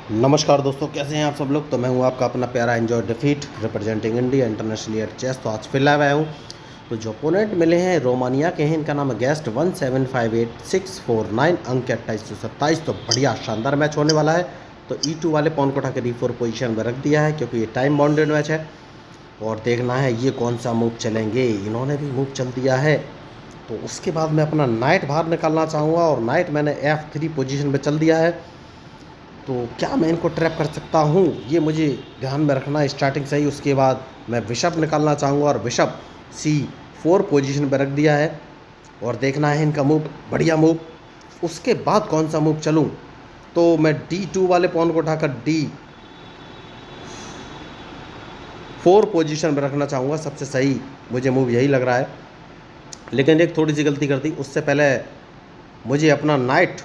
नमस्कार दोस्तों, कैसे हैं आप सब लोग। तो मैं हूं आपका अपना प्यारा enjoy defeat representing India internationally at chess. तो आज फिर लाइव आया हूं। तो जो ओपोनेंट मिले हैं रोमानिया के हैं, इनका नाम है गेस्ट 1758649 अंक 2827। तो बढ़िया शानदार मैच होने वाला है। तो E2 वाले पॉन को उठा के D4 पोजीशन में रख दिया है क्योंकि ये टाइम बाउंडेड मैच है और देखना है ये कौन सा मूव चलेंगे। इन्होंने भी मूव चल दिया है तो उसके बाद मैं अपना नाइट बाहर निकालना चाहूँगा और नाइट मैंने F3 पोजीशन पे चल दिया है। तो क्या मैं इनको ट्रैप कर सकता हूँ, ये मुझे ध्यान में रखना है स्टार्टिंग से ही। उसके बाद मैं बिशप निकालना चाहूँगा और बिशप C4 पोजीशन पर रख दिया है और देखना है इनका मूव, बढ़िया मूव। उसके बाद कौन सा मूव चलूँ, तो मैं D2 वाले पॉन को उठाकर D4 पोजीशन पर रखना चाहूँगा। सबसे सही मुझे मूव यही लग रहा है, लेकिन एक थोड़ी सी गलती कर दी। उससे पहले मुझे अपना नाइट,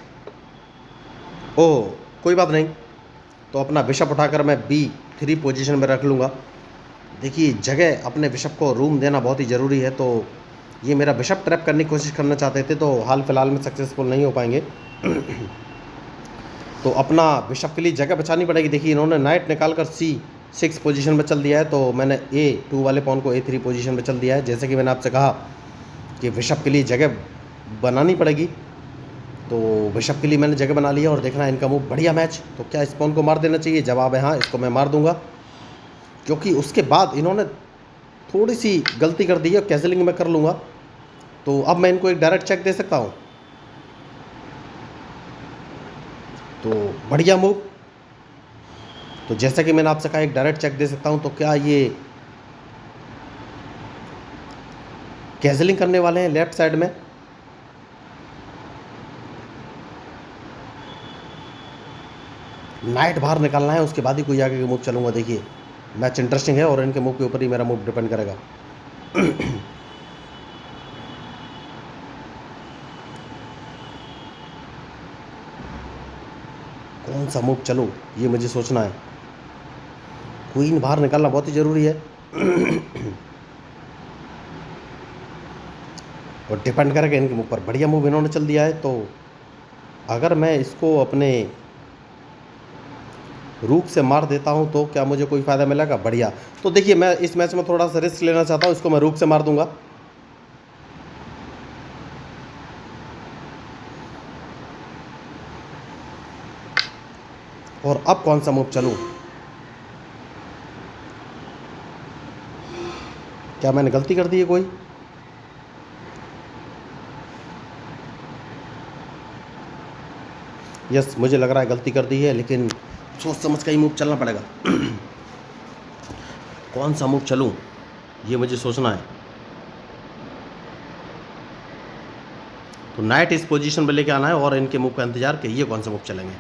ओह कोई बात नहीं, तो अपना बिशप उठाकर मैं B3 पोजीशन में रख लूँगा। देखिए जगह अपने बिशप को रूम देना बहुत ही ज़रूरी है। तो ये मेरा बिशप ट्रैप करने की कोशिश करना चाहते थे तो हाल फिलहाल में सक्सेसफुल नहीं हो पाएंगे। तो अपना बिशप के लिए जगह बचानी पड़ेगी। देखिए इन्होंने नाइट निकाल कर C6 पोजीशन में चल दिया है तो मैंने A2 वाले पॉन को A3 पोजीशन में चल दिया है। जैसे कि मैंने आपसे कहा कि बिशप के लिए जगह बनानी पड़ेगी, तो बिशप के लिए मैंने जगह बना लिया और देखना है इनका मूव, बढ़िया मैच। तो क्या इस पॉन को मार देना चाहिए? जवाब है हाँ, इसको मैं मार दूंगा क्योंकि उसके बाद इन्होंने थोड़ी सी गलती कर दी है। कैसलिंग मैं कर लूँगा तो अब मैं इनको एक डायरेक्ट चेक दे सकता हूँ। तो बढ़िया मूव। तो जैसा कि मैंने आपसे कहा एक डायरेक्ट चेक दे सकता हूँ, तो क्या ये कैसलिंग करने वाले हैं लेफ्ट साइड में? नाइट बाहर निकालना है, उसके बाद ही कोई आगे के मूव चलूँगा। देखिए मैच इंटरेस्टिंग है और इनके मूव के ऊपर ही मेरा मूव डिपेंड करेगा। कौन सा मूव चलूँ ये मुझे सोचना है। क्वीन बाहर निकालना बहुत ही ज़रूरी है और डिपेंड करेगा इनके मूव पर। बढ़िया मूव इन्होंने चल दिया है, तो अगर मैं इसको अपने रूक से मार देता हूं तो क्या मुझे कोई फ़ायदा मिलेगा? बढ़िया। तो देखिए मैं इस मैच में थोड़ा सा रिस्क लेना चाहता हूं, इसको मैं रूक से मार दूंगा। और अब कौन सा मूव चलूं? क्या मैंने गलती कर दी है कोई? यस, मुझे लग रहा है गलती कर दी है, लेकिन सोच समझ का ही मूव चलना पड़ेगा। कौन सा मूव चलूं ये मुझे सोचना है। तो नाइट इस पोजीशन पर लेके आना है और इनके मूव का इंतजार कि ये कौन सा मूव चलेंगे।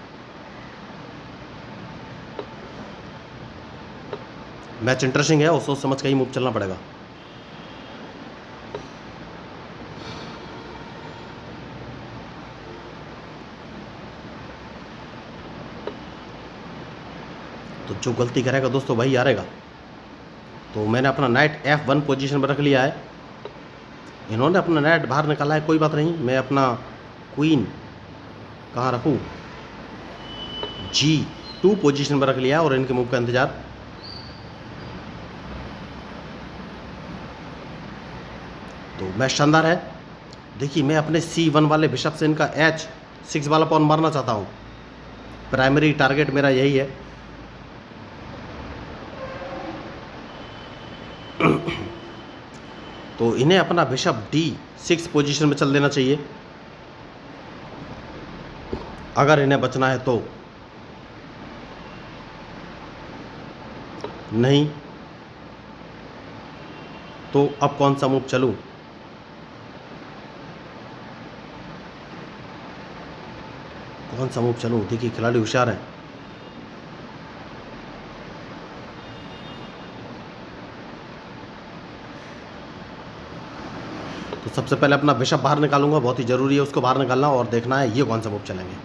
मैच इंटरेस्टिंग है और सोच समझ का ही मूव चलना पड़ेगा। तो जो गलती करेगा दोस्तों वही हारेगा। तो मैंने अपना नाइट F1 पोजीशन पर रख लिया है। इन्होंने अपना नाइट बाहर निकाला है, कोई बात नहीं। मैं अपना क्वीन कहाँ रखूँ? G2 पोजीशन पर रख लिया है और इनके मूव का इंतजार। तो मैच शानदार है। देखिए मैं अपने C1 वाले बिशप से इनका H6 वाला पॉन मारना चाहता हूँ। प्राइमरी टारगेट मेरा यही है। तो इन्हें अपना बिशप D6 पोजीशन में चल देना चाहिए अगर इन्हें बचना है तो। नहीं तो अब कौन सा मूव चलूं? कौन सा मूव चलूं? देखिए खिलाड़ी होशियार है। तो सबसे पहले अपना बिशप बाहर निकालूंगा, बहुत ही ज़रूरी है उसको बाहर निकालना और देखना है ये कौन सा मूव चलेंगे।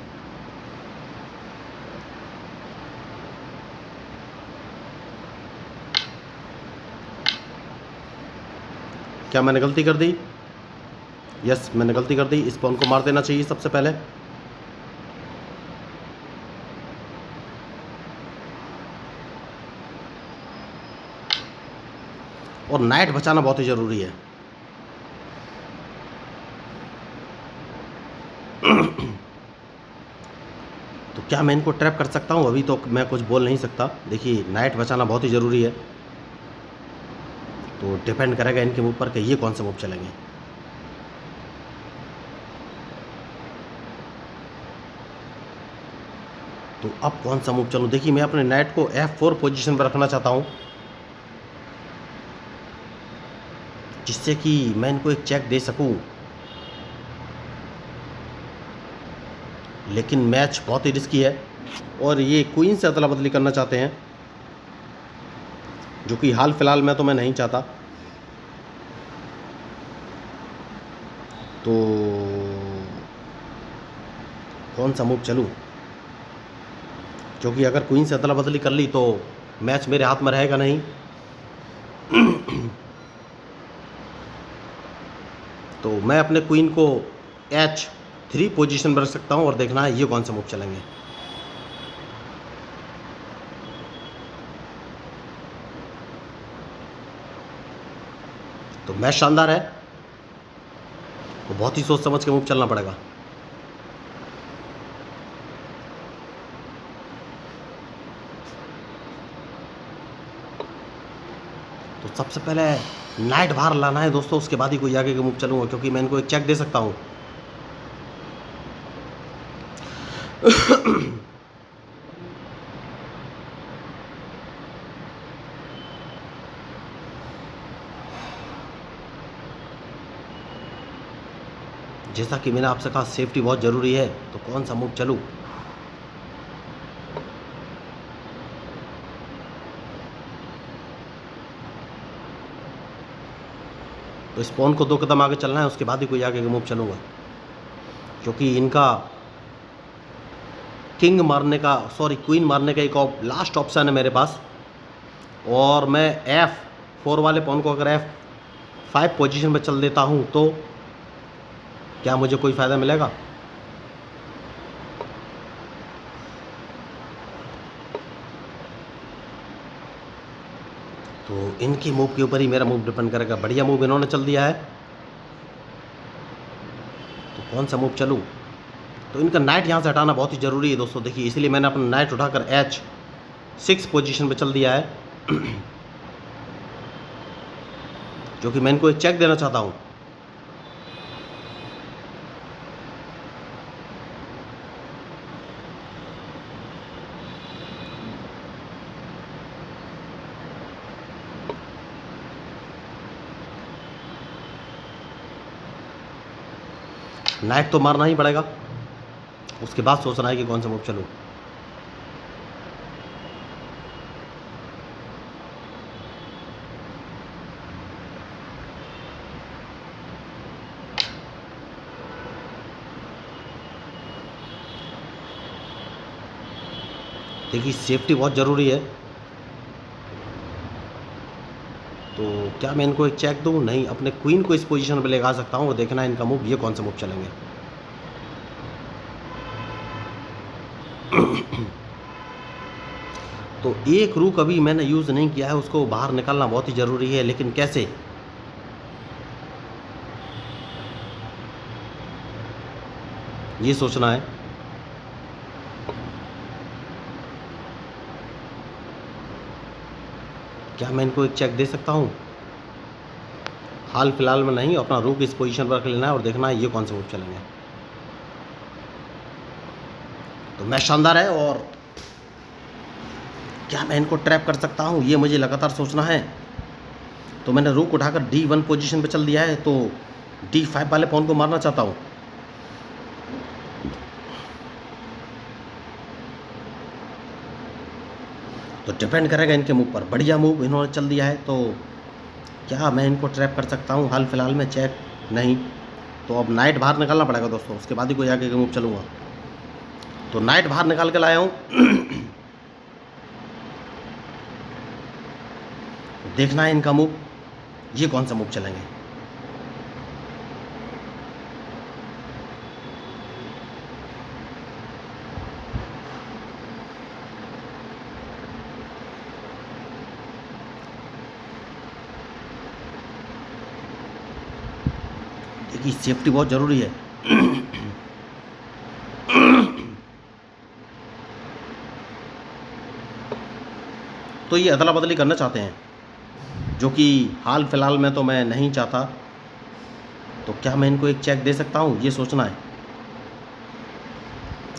क्या मैंने गलती कर दी? यस, मैंने गलती कर दी। इस पॉन को मार देना चाहिए सबसे पहले। और नाइट बचाना बहुत ही ज़रूरी है। तो क्या मैं इनको ट्रैप कर सकता हूँ? अभी तो मैं कुछ बोल नहीं सकता। देखिए, नाइट बचाना बहुत ही ज़रूरी है, तो डिपेंड करेगा इनके मूव पर कि ये कौन से मूव चलेंगे। तो अब कौन सा मूव चलूँ? देखिए, मैं अपने नाइट को F4 पोजीशन पर रखना चाहता हूँ, जिससे कि मैं इनको एक चेक दे सकूँ। लेकिन मैच बहुत ही रिस्की है और ये क्वीन से अदला बदली करना चाहते हैं, जो कि हाल फिलहाल में तो मैं नहीं चाहता। तो कौन सा मूव चलूँ? क्योंकि अगर क्वीन से अदला बदली कर ली तो मैच मेरे हाथ में रहेगा नहीं। तो मैं अपने क्वीन को H3 पोजीशन पर रख सकता हूँ और देखना है ये कौन सा मूव चलेंगे। तो मैच शानदार है, तो बहुत ही सोच समझ के मूव चलना पड़ेगा। तो सबसे पहले नाइट बाहर लाना है दोस्तों, उसके बाद ही कोई आगे के मूव चलूँगा, क्योंकि मैं इनको एक चेक दे सकता हूँ। जैसा कि मैंने आपसे कहा, सेफ्टी बहुत ज़रूरी है, तो कौन सा मूव चलूँ? तो इस पॉन को 2 कदम आगे चलना है, उसके बाद ही कोई आगे का मूव चलूँगा, क्योंकि इनका किंग मारने का, सॉरी क्वीन मारने का एक लास्ट ऑप्शन है मेरे पास। और मैं F4 वाले पॉन को अगर F5 पोजीशन पर चल देता हूँ तो क्या मुझे कोई फ़ायदा मिलेगा? तो इनकी मूव के ऊपर ही मेरा मूव डिपेंड करेगा। बढ़िया मूव इन्होंने चल दिया है, तो कौन सा मूव चलूँ? तो इनका नाइट यहाँ से हटाना बहुत ही ज़रूरी है दोस्तों। देखिए, इसलिए मैंने अपना नाइट उठाकर H6 पोजीशन पे चल दिया है, क्योंकि मैं इनको एक चेक देना चाहता हूँ। नाइट तो मारना ही पड़ेगा, उसके बाद सोचना है कि कौन सा मूव चलूँ। देखिए, सेफ्टी बहुत ज़रूरी है, तो क्या मैं इनको एक चेक दूँ? नहीं, अपने क्वीन को इस पोजीशन पे लेगा सकता हूँ और देखना है इनका मूव, ये कौन सा मूव चलेंगे। तो एक रूक अभी मैंने यूज़ नहीं किया है, उसको बाहर निकालना बहुत ही ज़रूरी है, लेकिन कैसे? ये सोचना है। क्या मैं इनको एक चेक दे सकता हूँ? हाल फिलहाल में नहीं, अपना रूक इस पोजीशन पर रख लेना है और देखना है ये कौन से मूव चलेंगे। तो मैच शानदार है, और क्या मैं इनको ट्रैप कर सकता हूँ? ये मुझे लगातार सोचना है। तो मैंने रूक उठाकर D1 पोजीशन पे चल दिया है, तो D5 वाले पॉन को मारना चाहता हूँ। तो डिपेंड करेगा इनके मूव पर। बढ़िया मूव इन्होंने चल दिया है, तो क्या मैं इनको ट्रैप कर सकता हूँ? हाल फिलहाल में चेक नहीं। तो अब नाइट बाहर निकालना पड़ेगा दोस्तों, उसके बाद ही कोई आगे का मूव चलूँगा। तो नाइट बाहर निकाल के लाया हूँ। देखना है इनका मूव, ये कौन सा मूव चलेंगे। देखिए सेफ्टी बहुत ज़रूरी है। तो ये अदला बदली करना चाहते हैं, जो कि हाल फिलहाल में तो मैं नहीं चाहता। तो क्या मैं इनको एक चेक दे सकता हूँ, ये सोचना है।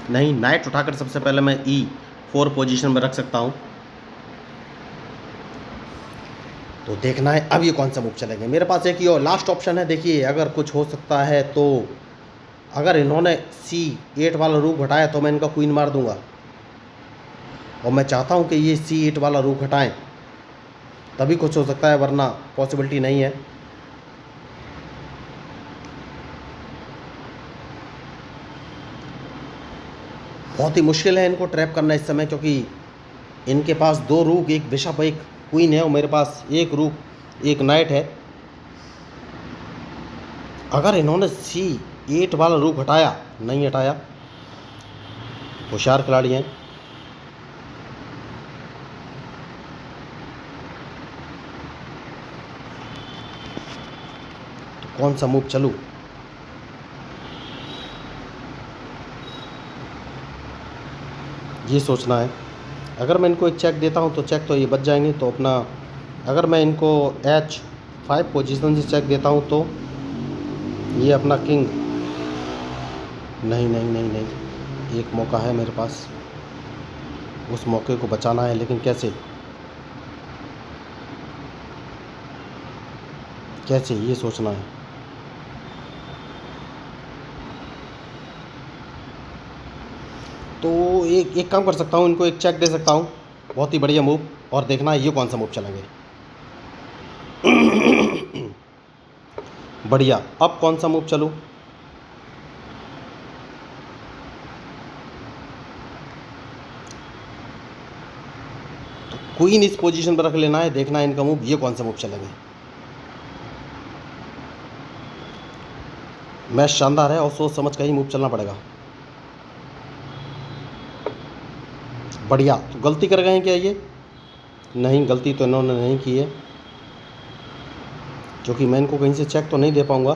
नहीं, नाइट उठाकर सबसे पहले मैं E4 पोजीशन में रख सकता हूँ। तो देखना है अब ये कौन सा मूव चलेंगे। मेरे पास एक ही और लास्ट ऑप्शन है। देखिए अगर कुछ हो सकता है तो अगर इन्होंने C8 वाला रूक हटाया तो मैं इनका क्वीन मार दूंगा, और मैं चाहता हूँ कि ये C8 वाला रूक हटाएं, तभी कुछ हो सकता है, वरना पॉसिबिलिटी नहीं है। बहुत ही मुश्किल है इनको ट्रैप करना इस समय, क्योंकि इनके पास 2 रूक, एक बिशप, एक क्वीन है, और मेरे पास एक रूक एक नाइट है। अगर इन्होंने C8 वाला रूक हटाया, नहीं हटाया, होशियार खिलाड़ी हैं। तो कौन सा मूव चलूं, ये सोचना है। अगर मैं इनको एक चेक देता हूँ तो चेक तो ये बच जाएंगे, तो अपना अगर मैं इनको H5 पोजीशन से चेक देता हूँ तो ये अपना किंग, नहीं नहीं नहीं नहीं, एक मौका है मेरे पास, उस मौके को बचाना है, लेकिन कैसे कैसे, ये सोचना है। तो एक काम कर सकता हूँ, इनको एक चेक दे सकता हूँ, बहुत ही बढ़िया मूव, और देखना है ये कौन सा मूव चलेंगे। बढ़िया, अब कौन सा मूव चलूँ। तो क्वीन इस पोजीशन पर रख लेना है, देखना है इनका मूव, ये कौन सा मूव चलेंगे। मैच शानदार है और सोच समझ कर ही मूव चलना पड़ेगा। बढ़िया, तो गलती कर गए हैं क्या ये? नहीं, गलती तो इन्होंने नहीं की है, क्योंकि मैं इनको कहीं से चेक तो नहीं दे पाऊंगा।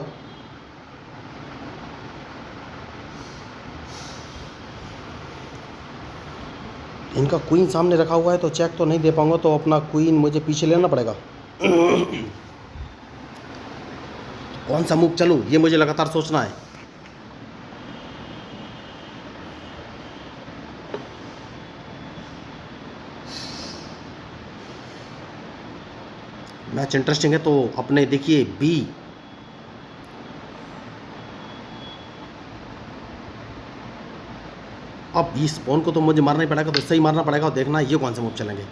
इनका क्वीन सामने रखा हुआ है तो चेक तो नहीं दे पाऊंगा, तो अपना क्वीन मुझे पीछे लेना पड़ेगा। कौन सा मूव चलूं, ये मुझे लगातार सोचना है। मैच इंटरेस्टिंग है, तो अपने देखिए B, अब इस पॉन को तो मुझे मारना ही पड़ेगा, तो सही मारना पड़ेगा, और देखना है ये कौन सा मूव चलेंगे।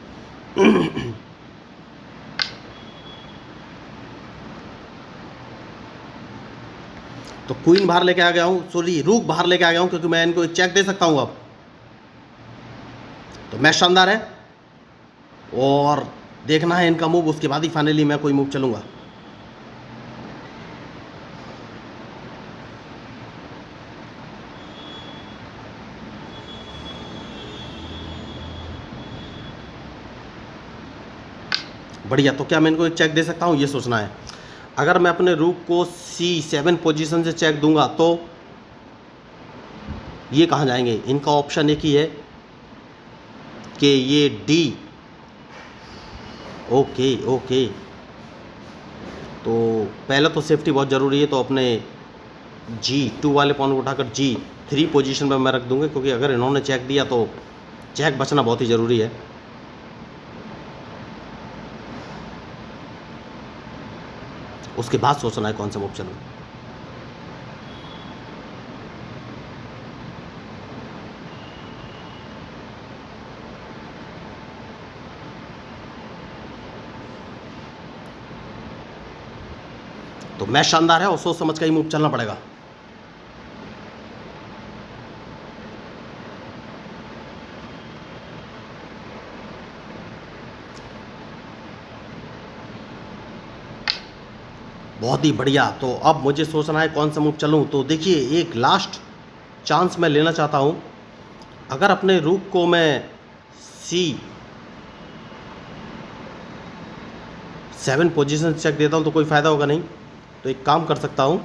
तो क्वीन बाहर लेके आ गया हूँ, सॉरी रूक बाहर लेके आ गया हूँ, क्योंकि मैं इनको एक चेक दे सकता हूँ अब। तो मैच शानदार है, और देखना है इनका मूव, उसके बाद ही फाइनली मैं कोई मूव चलूँगा। बढ़िया, तो क्या मैं इनको एक चेक दे सकता हूँ, ये सोचना है। अगर मैं अपने रूक को C7 पोजीशन से चेक दूंगा तो ये कहाँ जाएंगे। इनका ऑप्शन एक ही है कि ये D, ओके ओके, तो पहले तो सेफ्टी बहुत ज़रूरी है, तो अपने G2 वाले पॉन को उठाकर G3 पोजीशन पर मैं रख दूंगा, क्योंकि अगर इन्होंने चेक दिया तो चेक बचना बहुत ही ज़रूरी है। उसके बाद सोचना है कौन सा मूव चलूँ। तो मैच शानदार है और सोच समझ कर ही मूव चलना पड़ेगा। बहुत ही बढ़िया, तो अब मुझे सोचना है कौन सा मूव चलूं। तो देखिए एक लास्ट चांस मैं लेना चाहता हूं। अगर अपने रूक को मैं C7 पोजीशन चेक देता हूं तो कोई फ़ायदा होगा नहीं, तो एक काम कर सकता हूं,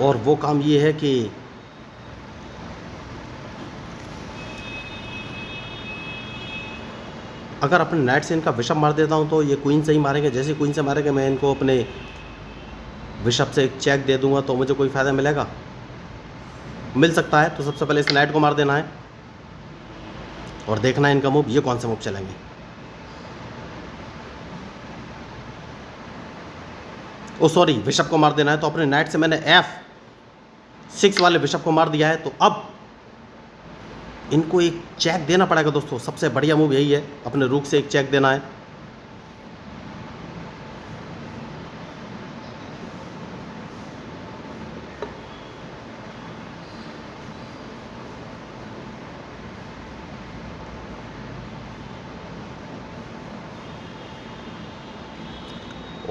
और वो काम ये है कि अगर अपने नाइट से इनका बिशप मार देता हूँ तो ये क्वीन से ही मारेंगे। जैसे क्वीन से मारेंगे मैं इनको अपने बिशप से एक चेक दे दूंगा तो मुझे कोई फ़ायदा मिलेगा? मिल सकता है। तो सबसे पहले इस नाइट को मार देना है और देखना है इनका मूव, ये कौन सा मूव चलेंगे। ओ सॉरी, बिशप को मार देना है। तो अपने नाइट से मैंने F6 वाले बिशप को मार दिया है। तो अब इनको एक चेक देना पड़ेगा दोस्तों। सबसे बढ़िया मूव यही है, अपने रूक से एक चेक देना है।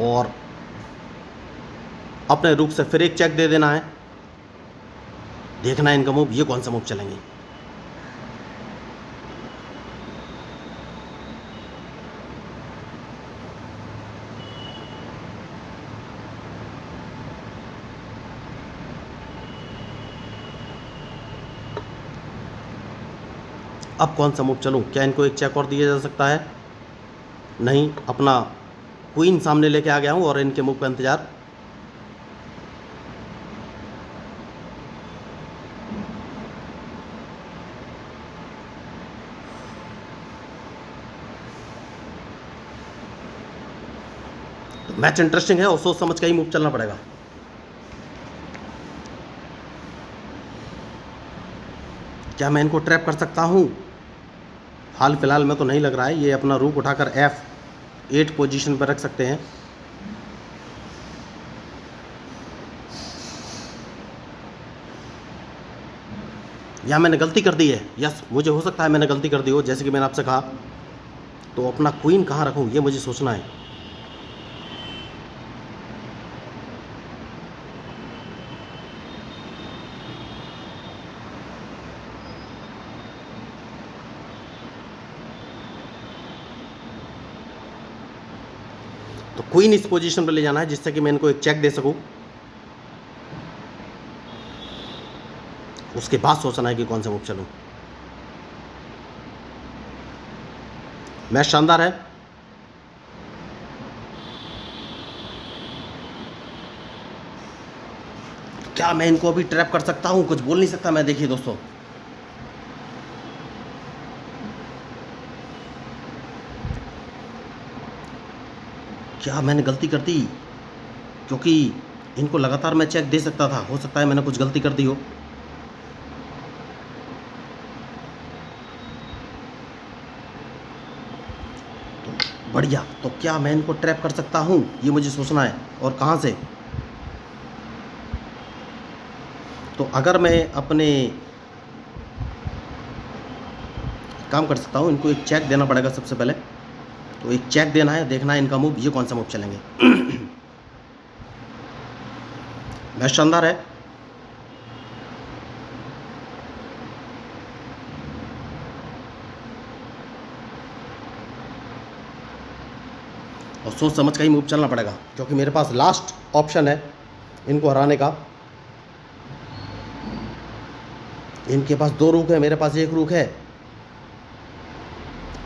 और अपने रूक से फिर एक चेक दे देना है। देखना है इनका मूव, ये कौन सा मूव चलेंगे। अब कौन सा मूव चलूं? क्या इनको एक चेक और दिया जा सकता है? नहीं, अपना क्वीन सामने लेके आ गया हूं और इनके मूव का इंतजार। तो मैच इंटरेस्टिंग है और सोच समझ के ही मूव चलना पड़ेगा। क्या मैं इनको ट्रैप कर सकता हूं? हाल फिलहाल में तो नहीं लग रहा है। ये अपना रूक उठाकर F8 पोजीशन पर रख सकते हैं। या मैंने गलती कर दी है? यस, मुझे हो सकता है मैंने गलती कर दी हो, जैसे कि मैंने आपसे कहा। तो अपना क्वीन कहाँ रखूं, ये मुझे सोचना है। तो क्वीन इस पोजीशन पर ले जाना है जिससे कि मैं इनको एक चेक दे सकूं। उसके बाद सोचना है कि कौन सा मूव चलूं। मैच शानदार है। क्या मैं इनको अभी ट्रैप कर सकता हूं? कुछ बोल नहीं सकता मैं। देखिए दोस्तों, क्या मैंने गलती कर दी? क्योंकि इनको लगातार मैं चेक दे सकता था। हो सकता है मैंने कुछ गलती कर दी हो। तो बढ़िया। तो क्या मैं इनको ट्रैप कर सकता हूं, ये मुझे सोचना है। और कहां से? तो अगर मैं अपने काम कर सकता हूं, इनको एक चेक देना पड़ेगा सबसे पहले। तो एक चेक देना है, देखना है इनका मूव, ये कौन सा मूव चलेंगे। मैच शानदार है। और सोच समझ का ही मूव चलना पड़ेगा क्योंकि मेरे पास लास्ट ऑप्शन है इनको हराने का। इनके पास दो रूक है, मेरे पास एक रूक है।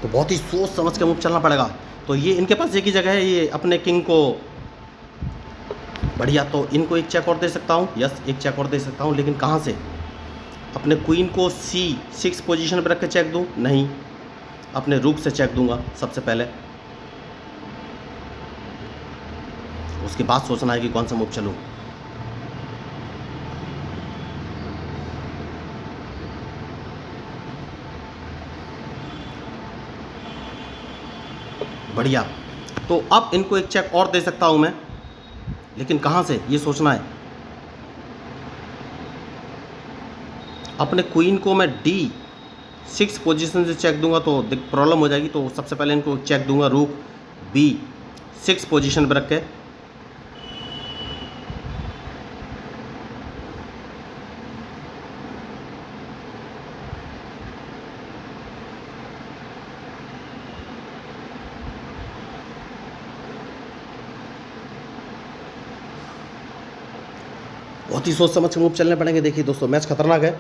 तो बहुत ही सोच समझ के मूव चलना पड़ेगा। तो ये इनके पास एक ही जगह है, ये अपने किंग को। बढ़िया। तो इनको एक चेक और दे सकता हूँ। यस, एक चेक और दे सकता हूँ, लेकिन कहाँ से? अपने क्वीन को C6 पोजीशन पर रख के चेक दूँ? नहीं, अपने रूक से चेक दूंगा सबसे पहले। उसके बाद सोचना है कि कौन सा मूव चलूँ। बढ़िया। तो अब इनको एक चेक और दे सकता हूं मैं, लेकिन कहां से, ये सोचना है। अपने क्वीन को मैं D6 पोजीशन से चेक दूंगा तो प्रॉब्लम हो जाएगी। तो सबसे पहले इनको चेक दूंगा रूक B6 पोजीशन पर रख के। बहुत ही सोच समझ के मूव चलने पड़ेंगे। देखिए दोस्तों, मैच खतरनाक है।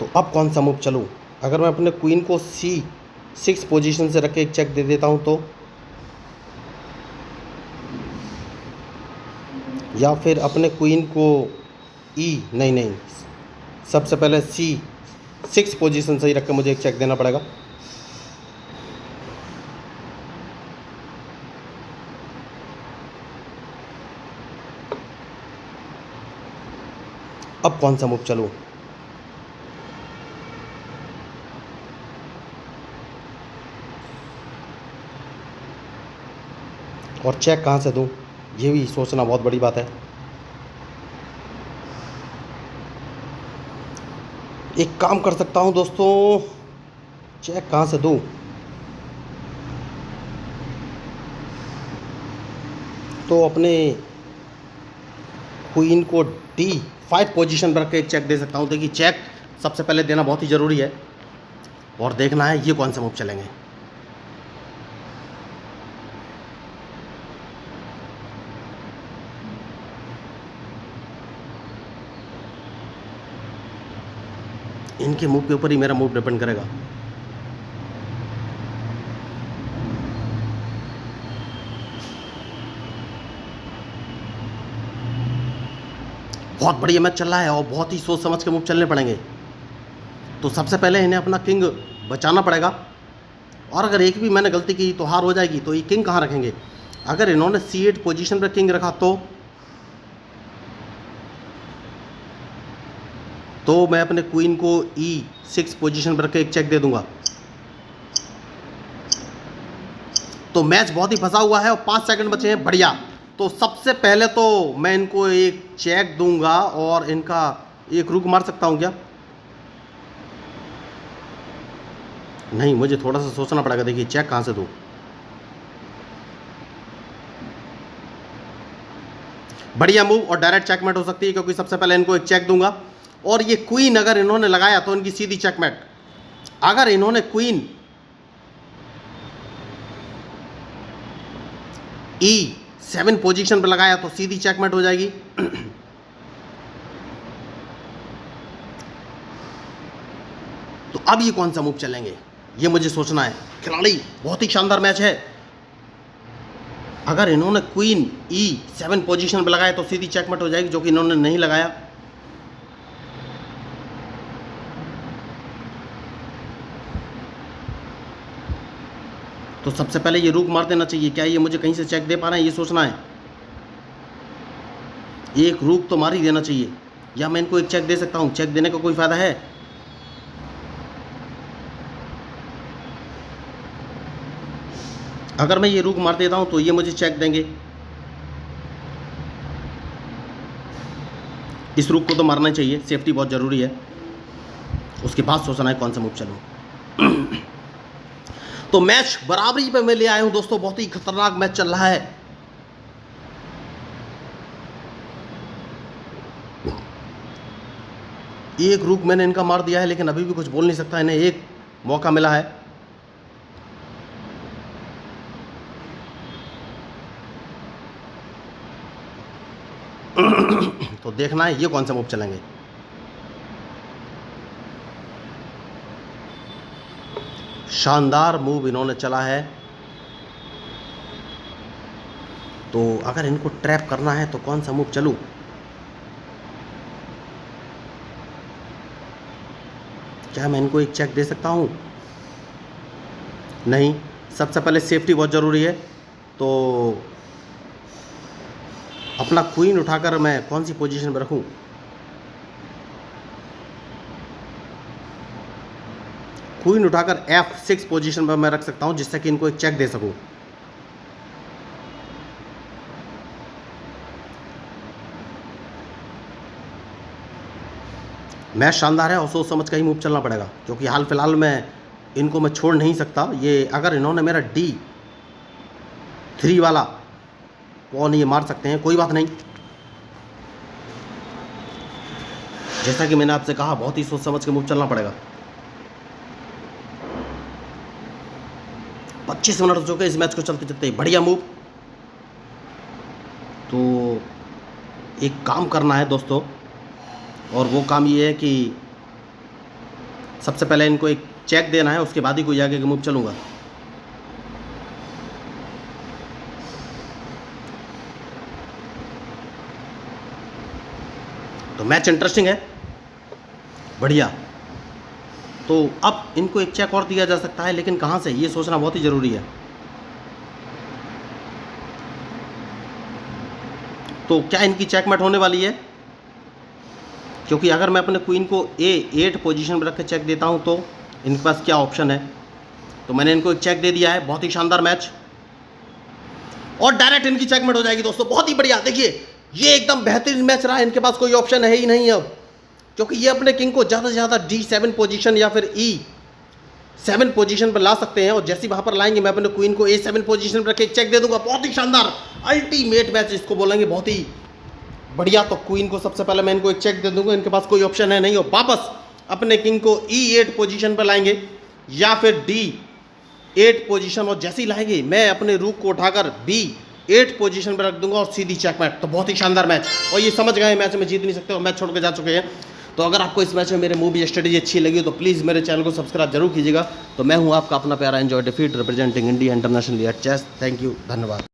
तो अब कौन सा मूव चलूँ? अगर मैं अपने क्वीन को C6 पोजीशन से रख के एक चेक दे देता हूँ तो, या फिर अपने क्वीन को नहीं, सबसे पहले C6 पोजीशन से ही रख के मुझे एक चेक देना पड़ेगा। अब कौन सा मूव चलूँ? और चेक कहाँ से दूँ, ये भी सोचना बहुत बड़ी बात है। एक काम कर सकता हूँ दोस्तों, चेक कहाँ से दूँ? तो अपने क्वीन को D5 पोजीशन पर रख के एक चेक दे सकता हूँ। देखिए चेक सबसे पहले देना बहुत ही ज़रूरी है, और देखना है ये कौन से मूव चलेंगे। इनके मूव के ऊपर ही मेरा मूव डिपेंड करेगा। बहुत बढ़िया मैच चल रहा है और बहुत ही सोच समझ के मूव चलने पड़ेंगे। तो सबसे पहले इन्हें अपना किंग बचाना पड़ेगा, और अगर एक भी मैंने गलती की तो हार हो जाएगी। तो ये किंग कहाँ रखेंगे? अगर इन्होंने C8 पोजीशन पर किंग रखा तो मैं अपने क्वीन को E6 पोजीशन पर रख के एक चेक दे दूंगा। तो मैच बहुत ही फंसा हुआ है और 5 सेकंड बचे हैं। बढ़िया। तो सबसे पहले तो मैं इनको एक चेक दूंगा, और इनका एक रुक मार सकता हूं क्या? नहीं, मुझे थोड़ा सा सोचना पड़ेगा। देखिए चेक कहां से दूं? बढ़िया मूव, और डायरेक्ट चेकमेट हो सकती है, क्योंकि सबसे पहले इनको एक चेक दूंगा, और ये क्वीन अगर इन्होंने लगाया तो इनकी सीधी चेकमेट। अगर इन्होंने क्वीन E7 पोजीशन पर लगाया तो सीधी चेकमेट हो जाएगी। तो अब ये कौन सा मूव चलेंगे, ये मुझे सोचना है। खिलाड़ी, बहुत ही शानदार मैच है। अगर इन्होंने क्वीन E7 पोजीशन पर लगाया तो सीधी चेकमेट हो जाएगी, जो कि इन्होंने नहीं लगाया। तो सबसे पहले ये रुक मार देना चाहिए। क्या ये मुझे कहीं से चेक दे पा रहे हैं, ये सोचना है। एक रुक तो मार ही देना चाहिए, या मैं इनको एक चेक दे सकता हूं। चेक देने का कोई फायदा है? अगर मैं ये रुक मार देता हूं तो ये मुझे चेक देंगे। इस रुक को तो मारना चाहिए, सेफ्टी बहुत ज़रूरी है। उसके बाद सोचना है कौन सा मूव चलूं। तो मैच बराबरी पे मैं ले आया हूं दोस्तों। बहुत ही खतरनाक मैच चल रहा है। एक रुक मैंने इनका मार दिया है, लेकिन अभी भी कुछ बोल नहीं सकता। इन्हें एक मौका मिला है। तो देखना है ये कौन सा मूव चलेंगे। शानदार मूव इन्होंने चला है। तो अगर इनको ट्रैप करना है तो कौन सा मूव चलूं? क्या मैं इनको एक चेक दे सकता हूं? नहीं, सबसे पहले सेफ्टी बहुत ज़रूरी है। तो अपना क्वीन उठाकर मैं कौन सी पोजीशन में रखूं? क्वीन उठाकर F6 पोजीशन पर मैं रख सकता हूं, जिससे कि इनको एक चेक दे सकूं। मैच शानदार है और सोच समझ का ही मूव चलना पड़ेगा, क्योंकि हाल फिलहाल में इनको मैं छोड़ नहीं सकता। ये अगर इन्होंने मेरा D3 वाला पॉन ये मार सकते हैं, कोई बात नहीं। जैसा कि मैंने आपसे कहा, बहुत ही सोच समझ के मूव चलना पड़ेगा। 25 मिनट हो चुके इस मैच को चलते चलते। बढ़िया मूव, एक काम करना है दोस्तों, और वो काम ये है कि सबसे पहले इनको एक चेक देना है, उसके बाद ही कोई आगे के मूव चलूँगा। तो मैच इंटरेस्टिंग है, बढ़िया। तो अब इनको एक चेक और दिया जा सकता है, लेकिन कहाँ से, ये सोचना बहुत ही ज़रूरी है। तो क्या इनकी चेकमेट होने वाली है? क्योंकि अगर मैं अपने क्वीन को A8 पोजीशन पर रख के चेक देता हूं तो इनके पास क्या ऑप्शन है। तो मैंने इनको एक चेक दे दिया है, बहुत ही शानदार मैच, और डायरेक्ट इनकी चेकमेट हो जाएगी दोस्तों। बहुत ही बढ़िया, देखिए ये एकदम बेहतरीन मैच रहा। इनके पास कोई ऑप्शन है ही नहीं अब, क्योंकि ये अपने किंग को ज़्यादा से ज़्यादा D7 पोजीशन या फिर E7 पोजीशन पर ला सकते हैं, और जैसे वहाँ पर लाएंगे मैं अपने क्वीन को A7 पोजीशन पर रख के चेक दे दूंगा। बहुत ही शानदार अल्टीमेट मैच इसको बोलेंगे, बहुत ही बढ़िया। तो क्वीन को सबसे पहले मैं इनको एक चेक दे दूंगा, इनके पास कोई ऑप्शन है नहीं, और वापस अपने किंग को E8 पोजीशन पर लाएंगे या फिर D8 पोजीशन, और जैसे ही लाएंगे मैं अपने रूक को उठाकर B8 पोजीशन पर रख दूंगा और सीधी चेकमेट। तो बहुत ही शानदार मैच, और ये समझ गए मैच में जीत नहीं सकते और मैच छोड़ के जा चुके हैं। तो अगर आपको इस मैच में मेरे मूव या स्ट्रेटेजी अच्छी लगी हो तो प्लीज़ मेरे चैनल को सब्सक्राइब जरूर कीजिएगा। तो मैं हूं आपका अपना प्यारा enjoy defeat representing India internationally at chess. Thank you, धन्यवाद।